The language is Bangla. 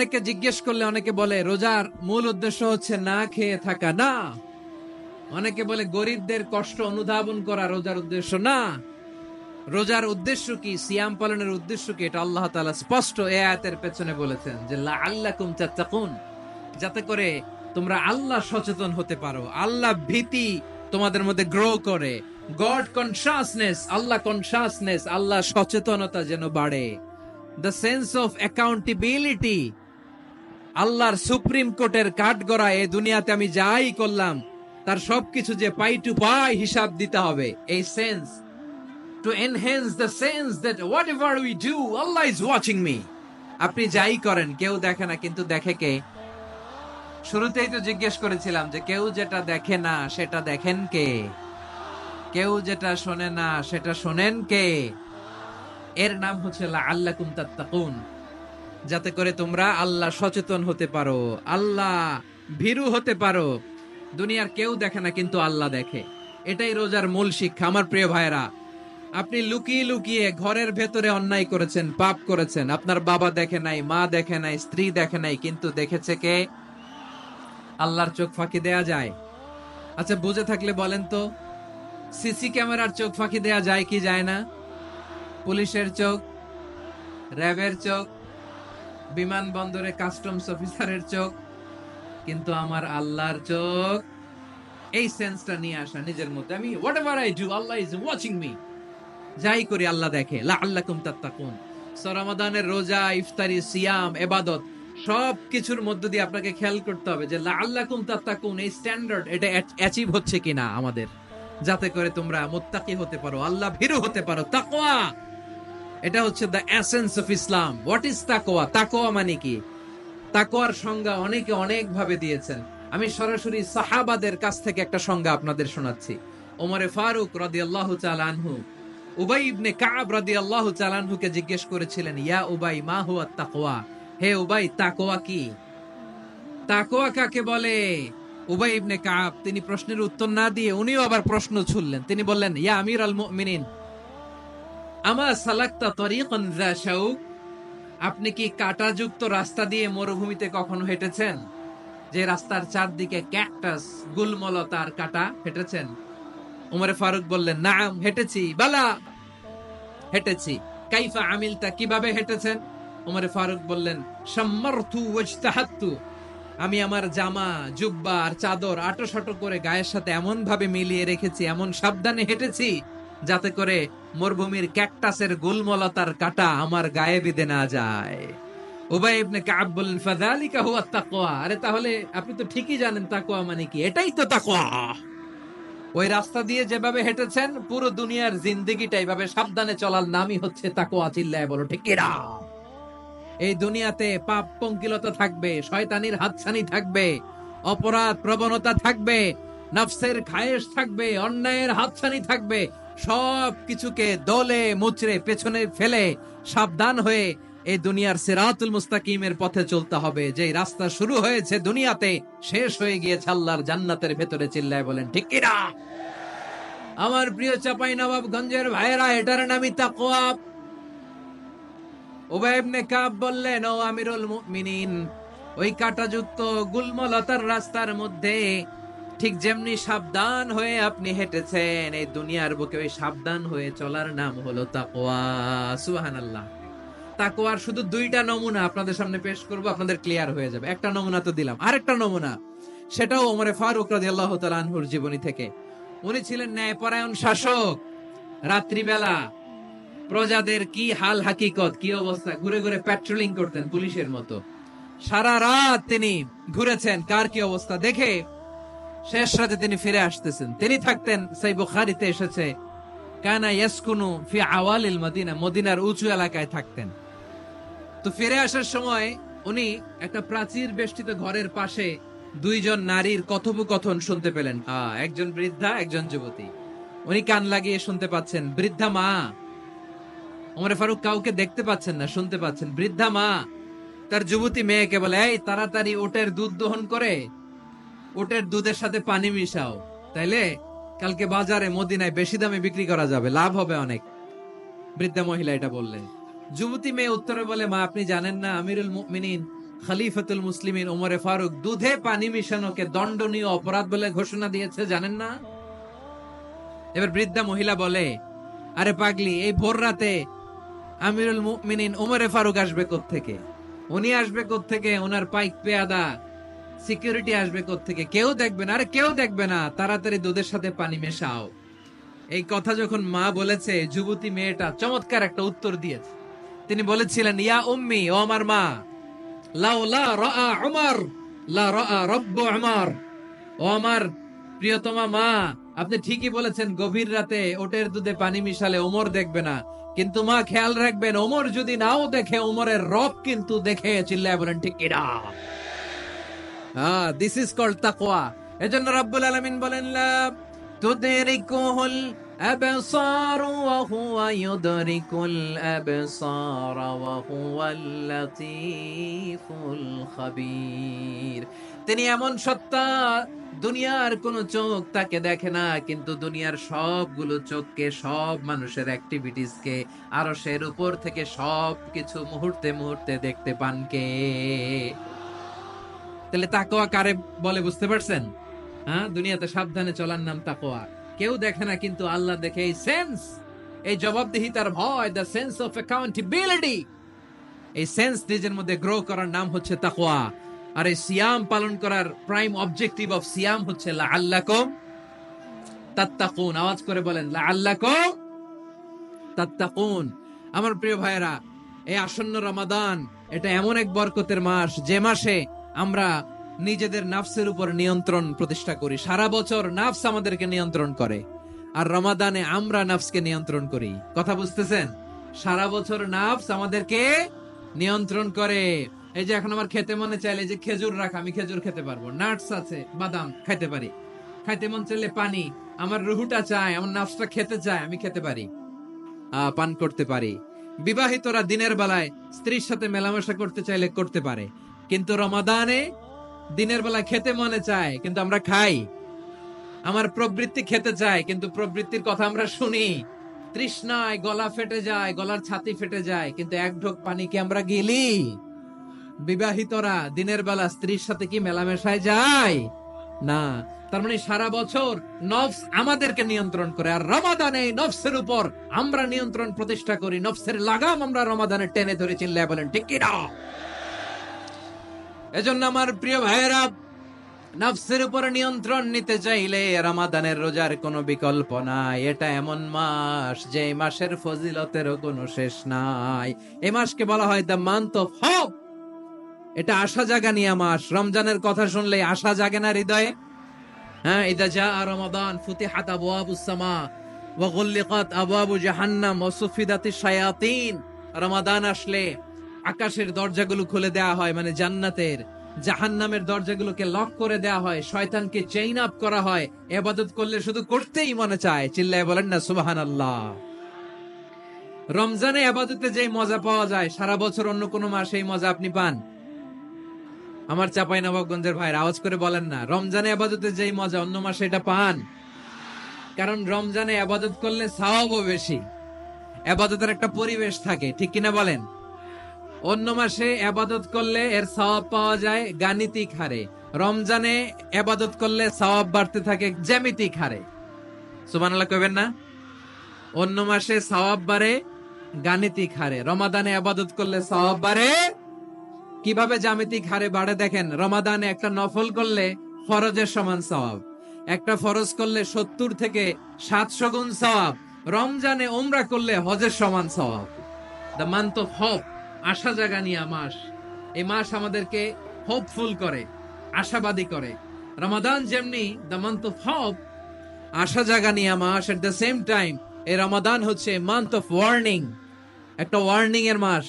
অনেকে জিজ্ঞেস করলে অনেকে বলে রোজার মূল উদ্দেশ্য হচ্ছে না খেয়ে থাকা। না, অনেকে বলে গরিবদের কষ্ট অনুধাবন করা রোজার উদ্দেশ্য। না, রোজার উদ্দেশ্য কি, সিয়াম পালনের উদ্দেশ্য কি, এটা আল্লাহ তাআলা স্পষ্ট এই আয়াতের পেছনে বলেছেন যে লাআল্লাকুম তাত্তাকুন, যাতে করে তোমরা আল্লাহ সচেতন হতে পারো, আল্লাহ ভীতি তোমাদের মধ্যে গ্রো করে, গড কনসাসনেস, আল্লাহ কনসাসনেস, আল্লাহ সচেতনতা যেন বাড়ে, দ্য সেন্স অফ অ্যাকাউন্টেবিলিটি, আল্লাহর সুপ্রিম কোর্টের কাঠগড়া এই দুনিয়াতে আমি যাই করলাম তার সবকিছু যে পাই টু পাই হিসাব দিতে হবে, এই sense, to enhance the sense that what ever we do Allah is watching me. আপনি যাই করেন কেউ দেখে না, কিন্তু দেখে কে? শুরুতেই তো জিজ্ঞেস করেছিলাম যে কেউ যেটা দেখে না সেটা দেখেন কে, কেউ যেটা শোনে না সেটা শোনেন কে? এর নাম হচ্ছে লাআল্লাকুম তাত্তাকুন, যাতে করে তোমরা আল্লাহ সচেতন হতে পারো, আল্লাহ ভীরু হতে পারো। দুনিয়ার কেউ দেখে না, কিন্তু আল্লাহ দেখে। এটাই রোজার মূল শিক্ষা। আমার প্রিয় ভাইরা, আপনি লুকিয়ে লুকিয়ে ঘরের ভেতরে অন্যায় করেছেন, পাপ করেছেন, আপনার বাবা দেখে নাই, মা দেখে নাই, স্ত্রী দেখে নাই, কিন্তু দেখেছে কে? আল্লাহর চোখ ফাঁকি দেয়া যায়? আচ্ছা, বুঝে থাকলে বলেন তো, সিসি ক্যামেরার চোখ ফাঁকি দেয়া যায় কি যায় না? পুলিশের চোখ, র্যাবের চোখ, বিমানবন্দরে কাস্টমস অফিসারের চোখ, কিন্তু আমার আল্লাহর চোখ। এই সেন্সটা নিয়ে আসা নিজের মধ্যে, আমি what ever I do Allah is watching me, যাই করি আল্লাহ দেখে। লাআল্লাকুম তাত্তাকুন। রমাদানের রোজা, ইফতারি, সিয়াম, ইবাদত সব কিছুর মধ্য দিয়ে আপনাকে খেয়াল করতে হবে যে লাআল্লাকুম তাত্তাকুন এই স্ট্যান্ডার্ড এটা অ্যাচিভ হচ্ছে কিনা আমাদের, যাতে করে তোমরা মুত্তাকি হতে পারো, আল্লাহ ভীরু হতে পারো। তাকওয়া, এটা হচ্ছে the essence of Islam. What is তাকওয়া? তাকওয়া মানে কি? তাকওয়ার সংজ্ঞা অনেকে অনেক ভাবে দিয়েছেন। আমি সরাসরি সাহাবাদের কাছ থেকে একটা সংজ্ঞা আপনাদের শোনাচ্ছি। ওমরে ফারুক রাদিয়াল্লাহু তাআলা আনহু উবাই ইবনে কাব রাদিয়াল্লাহু তাআলা আনহুকে জিজ্ঞেস করেছিলেন, ইয়া উবাই মা হুয়া তাকওয়া, হে উবাই তাকওয়া কি? তাকওয়া কাকে বলে? উবাই ইবনে কাব তিনি প্রশ্নের উত্তর না দিয়ে উনিও আবার প্রশ্ন ছুড়লেন। তিনি বললেন, ইয়া আমিরাল মুমিনিন, আমা সালাকতা তরিকান যা শাউক, আপনি কি কাঁটাযুক্ত রাস্তা দিয়ে মরুভূমিতে কখনো হেঁটেছেন? যে রাস্তার চারদিকে ক্যাকটাস, গুলমলতার কাঁটা, হেঁটেছেন? উমরে ফারুক বললেন, নাম, হেঁটেছি। বালা, হেঁটেছি। কাইফা আমিলতা, কিভাবে হেঁটেছেন? উমরে ফারুক বললেন, শাম্মারতু ওয়াজতাহাত্তু, আমি আমার জামা, জুব্বা আর চাদর আটোসাটো করে গায়ের সাথে এমন ভাবে মিলিয়ে রেখেছি, এমন সাবধানে হেঁটেছি যাতে করে মরুভূমির ক্যাকটাসের গুলমলতার কাঁটা আমার গায়ে বিঁধে না যায়। উবাই ইবনে কাব বললেন, ফাযালিকা হুয়া তাকওয়া, আরে তাহলে আপনি তো ঠিকই জানেন তাকওয়া মানে কি, এটাই তো তাকওয়া। ওই রাস্তা দিয়ে যেভাবে হেঁটেছেন পুরো দুনিয়ার জিন্দেগিটা এইভাবে সাবধানে চলার নামই হচ্ছে তাকওয়া। চিল্লায় বলো ঠিক কিনা? এই দুনিয়াতে পাপ পঙ্কিলতা থাকবে, শয়তানির হাতছানি থাকবে, অপরাধ প্রবণতা থাকবে, নফসের খায়েশ থাকবে, অন্যায়ের হাতছানি থাকবে। সব কিছুকে দলে মুচড়ে পেছনে ফেলে সাবধান হয়ে এই দুনিয়ার সিরাতুল মুস্তাকিমের পথে চলতে হবে। যে রাস্তা শুরু হয়েছে দুনিয়াতে, শেষ হয়ে গিয়েছে আল্লাহর জান্নাতের ভেতরে। চিল্লায় বলেন ঠিক কিনা? আমার প্রিয় চাপাই নবাবগঞ্জের ভাইয়েরা, এটার নামই তাকওয়া। উবাই ইবনে কাব বললেন, ও আমিরুল মুমিনিন, ওই কাঁটাযুক্ত গুলমলতার রাস্তার মধ্যে ঠিক যেমনি সাবধান হয়ে আপনি হেঁটেছেন, এই দুনিয়ার বুকে ওই সাবধান হয়ে চলার নাম হলো তাকওয়া। সুবহানাল্লাহ। তাকওয়ার শুধু দুইটা নমুনা আপনাদের সামনে পেশ করব, আপনাদের ক্লিয়ার হয়ে যাবে। একটা নমুনা তো দিলাম, আরেকটা নমুনা, সেটাও ওমরে ফারুক রাদিয়াল্লাহু তাআলা আনহুর জীবনী থেকে। উনি ছিলেন ন্যায়পরায়ণ শাসক। রাত্রিবেলা প্রজাদের কি হাল হাকিকত, কি অবস্থা, ঘুরে ঘুরে প্যাট্রোলিং করতেন পুলিশের মতো। সারা রাত তিনি ঘুরেছেন কার কি অবস্থা দেখে, শেষ রাতে তিনি ফিরে আসতেছেন। তিনি থাকতেন, সেই বুখারীতে এসেছে, কানা ইয়াসকুনু ফি আওয়ালিল মদিনা, মদিনার উঁচু এলাকায় থাকতেন। তো ফিরে আসার সময় উনি একটা প্রাচীর বেষ্টিত ঘরের পাশে দুইজন নারীর কথোপকথন শুনতে পেলেন। একজন বৃদ্ধা, একজন যুবতী। উনি কান লাগিয়ে শুনতে পাচ্ছেন। বৃদ্ধা মা, ওমর ফারুক কাউকে দেখতে পাচ্ছেন না, শুনতে পাচ্ছেন। বৃদ্ধা মা তার যুবতী মেয়েকে বলে, এই তাড়াতাড়ি ওটের দুধ দহন করে ওটের দুধের সাথে পানি মিশাও, তাইলে কালকে বাজারে মদিনায় বেশি দামে বিক্রি করা যাবে, লাভ হবে অনেক। বৃদ্ধা মহিলা এটা বললেন। যুবতী মেয়ে উত্তরে বলে, মা আপনি জানেন না আমিরুল মুমিনিন খলিফাতুল মুসলিমিন ওমরে ফারুক দুধে পানি মিশানোকে দণ্ডনীয় অপরাধ বলে ঘোষণা দিয়েছে, জানেন না? এবার বৃদ্ধা মহিলা বলে, আরে পাগলি, এই ভোর রাতে আমিরুল মুমিনিন ওমরে ফারুক আসবে কোত্থেকে? উনি আসবে কোত্থেকে? ওনার পাইক পেয়াদা সিকিউরিটি আসবে কোত্থেকে? কেউ দেখবে না। আরে কেউ দেখবে না, তাড়াতাড়ি দুধের সাথে পানি মেশাও। এই কথা যখন মা বলেছে, যুবতী মেয়েটা চমৎকার একটা উত্তর দিয়েছে। তিনি বলেছিলেন, ইয়া উম্মি, ও আমার মা, লাউলা রাআ উমর লা রাআ রব্বু উমর। ও আমার প্রিয়তমা মা, আপনি ঠিকই বলেছেন, গভীর রাতে ওটের দুধে পানি মিশালে ওমর দেখবে না, কিন্তু মা খেয়াল রাখবেন, ওমর যদি নাও দেখে, ওমরের রব কিন্তু দেখে। চিল্লায় বলেন ঠিক কিনা? দিস ইজ কল্ড তাকওয়া। এজন্য রব্বুল আলামিন বলেন, লা তুদরিকুহুল আবসার ওয়া হুয়া ইউদরিকুল আবসার ওয়া হুয়াল লাতীফুল খাবীর। তিনি এমন সত্তা, দুনিয়ার কোন চোখ তাকে দেখে না, কিন্তু দুনিয়ার সবগুলো চোখকে, সব মানুষের অ্যাক্টিভিটিস কে, আরশের উপর থেকে সবকিছু মুহূর্তে মুহূর্তে দেখতে পান কে? তাহলে তাকওয়া কারে বলে বুঝতে পারছেন? দুনিয়াতে সাবধানে চলার নাম তাকওয়া। কেউ দেখে না, কিন্তু আল্লাহ দেখে। এই সেন্স, এই জবাবদিহিতার ভয়, দ্য সেন্স অফ অ্যাকাউন্টেবিলিটি, এই সেন্স নিজের মধ্যে গ্রো করার নাম হচ্ছে তাকওয়া। আর এই সিয়াম পালন করার প্রাইম অবজেক্টিভ অফ সিয়াম হচ্ছে লাআল্লাকুম তাত্তাকুন। আওয়াজ করে বলেন, লাআল্লাকুম তাত্তাকুন। আমার প্রিয় ভাইয়েরা, এই আসন্ন রমাদান, এটা এমন এক বরকতের মাস, যে মাসে আমরা নিজেদের নাফসের উপর নিয়ন্ত্রণ প্রতিষ্ঠা করি। সারা বছর নাফস আমাদেরকে নিয়ন্ত্রণ করে, আর রমাদানে আমরা নাফসকে নিয়ন্ত্রণ করি। কথা বুঝতেছেন? সারা বছর নাফস আমাদেরকে নিয়ন্ত্রণ করে। এই যে এখন আমার খেতে মনে চাইলে যে খেজুর রাখ, আমি খেজুর খেতে পারবো, নাটস আছে, বাদাম খাইতে পারি। খাইতে মন চাইলে পানি, আমার রুহুটা চায়, আমার নাফসটা খেতে চায়, আমি খেতে পারি, পান করতে পারি। বিবাহিতরা দিনের বেলায় স্ত্রীর সাথে মেলামেশা করতে চাইলে করতে পারে, কিন্তু রমাদানে দিনের বেলা খেতে মনে চায়, কিন্তু আমরা খাই। আমার প্রবৃত্তি খেতে চায়, কিন্তু প্রবৃত্তির কথা আমরা শুনি। তৃষ্ণায় গলা ফেটে যায়, গলার ছাতি ফেটে যায়, কিন্তু এক ঢোক পানি কি আমরা গিলি? বিবাহিতরা দিনের বেলা স্ত্রীর সাথে কি মেলামেশায় যায়? না। তার মানে সারা বছর নফস আমাদেরকে নিয়ন্ত্রণ করে, আর রমাদানে নফসের উপর আমরা নিয়ন্ত্রণ প্রতিষ্ঠা করি। নফসের লাগাম আমরা রমাদানে টেনে ধরে। চিল্লায় বলেন ঠিক কি না? এজন্য আমার প্রিয় ভাইয়েরা, নফসের উপর নিয়ন্ত্রণ নিতে চাইলে রমাদানের রোজার কোনো বিকল্প নাই। এটা এমন মাস, যে মাসের ফজিলতেরও কোনো শেষ নাই। এই মাসকে বলা হয় দ্য মান্থ অফ হোপ। এটা আশা জাগানিয়া মাস। রমজানের কথা শুনলে আশা জাগে না হৃদয়ে? ইদা জাআ রমাদান ফুতিহাত আবওয়াবুস সামা ওয়া গুল্লিকাত আবওয়াবু জাহান্নাম ওয়া সুফিদাতিশ শায়াতিন। রমাদান আসলে আকাশের দরজাগুলো খুলে দেয়া হয়, মানে জান্নাতের। জাহান্নামের দরজাগুলোকে লক করে দেয়া হয়, শয়তানকে চেইন আপ করা হয়। ইবাদত করলে শুধু করতেই মনে চায়। চিল্লায় বলেন না সুবহানাল্লাহ। রমজানে ইবাদতে যে মজা পাওয়া যায়, সারা বছর অন্য কোন মাসে এই মজা আপনি পান? আমার চাঁপাইনবাবগঞ্জের ভাইরা আওয়াজ করে বলেন না, রমজানে ইবাদতে যেই মজা অন্য মাসে এটা পান? কারণ রমজানে ইবাদত করলে সওয়াবও বেশি, ইবাদতের একটা পরিবেশ থাকে, ঠিক কিনা বলেন? অন্য মাসে ইবাদত করলে এর সওয়াব পাওয়া যায় গাণিতিক হারে, রমজানে ইবাদত করলে সওয়াব বাড়তে থাকে জ্যামিতিক হারে। সুবহানাল্লাহ কইবেন না? অন্য মাসে সওয়াব বাড়ে গাণিতিক হারে, রমাদানে ইবাদত করলে সওয়াব বাড়ে কিভাবে? জ্যামিতিক হারে বাড়ে। দেখেন, রমাদানে একটা নফল করলে ফরজের সমান সওয়াব, একটা ফরজ করলে 70 থেকে 700 গুণ সওয়াব। রমজানে উমরা করলে হজের সমান সওয়াব। দ্য মান্থ অফ হোপ, আশা জাগানিয়া মাস। এই মাস আমাদেরকে হোপফুল করে, আশাবাদী করে। রমাদান যেমনি দ্য মান্থ অফ হোপ, আশা জাগানিয়া মাস, এট দ্য সেম টাইম এই রমাদান হচ্ছে মান্থ অফ ওয়ার্নিং, একটা ওয়ার্নিং এর মাস।